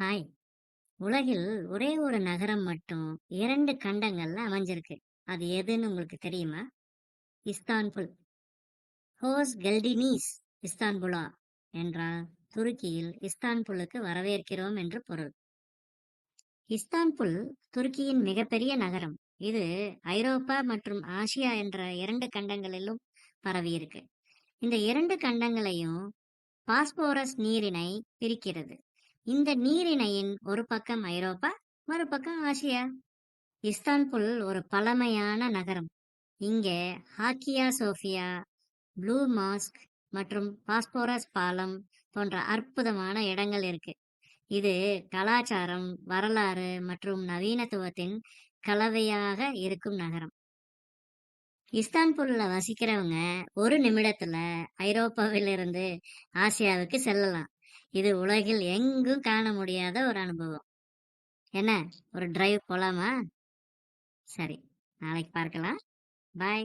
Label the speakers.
Speaker 1: Hi. உலகில் ஒரே ஒரு நகரம் மட்டும் 2 கண்டங்கள்ல அமைஞ்சிருக்கு. அது எதுன்னு உங்களுக்கு தெரியுமா? இஸ்தான்புல். ஹோஸ் கெல்டினீஸ் இஸ்தான்புலா என்றால் துருக்கியில் இஸ்தான்புல்லுக்கு வரவேற்கிறோம் என்று பொருள். இஸ்தான்புல் துருக்கியின் மிகப்பெரிய நகரம். இது ஐரோப்பா மற்றும் ஆசியா என்ற 2 கண்டங்களிலும் பரவியிருக்கு. இந்த 2 கண்டங்களையும் பாஸ்போரஸ் நீரிணை பிரிக்கிறது. இந்த நீரிணையின் ஒரு பக்கம் ஐரோப்பா, மறுபக்கம் ஆசியா. இஸ்தான்புல் ஒரு பழமையான நகரம். இங்கே ஹாக்கியா சோஃபியா, ப்ளூ மாஸ்க் மற்றும் பாஸ்போரஸ் பாலம் போன்ற அற்புதமான இடங்கள் இருக்கு. இது கலாச்சாரம், வரலாறு மற்றும் நவீனத்துவத்தின் கலவையாக இருக்கும் நகரம். இஸ்தான்புல்ல வசிக்கிறவங்க ஒரு நிமிடத்துல ஐரோப்பாவிலிருந்து ஆசியாவுக்கு செல்லலாம். இது உலகில் எங்கும் காண முடியாத ஒரு அனுபவம். என்ன, ஒரு டிரைவ் போலாமா? சரி, நாளைக்கு பார்க்கலாம். பாய்.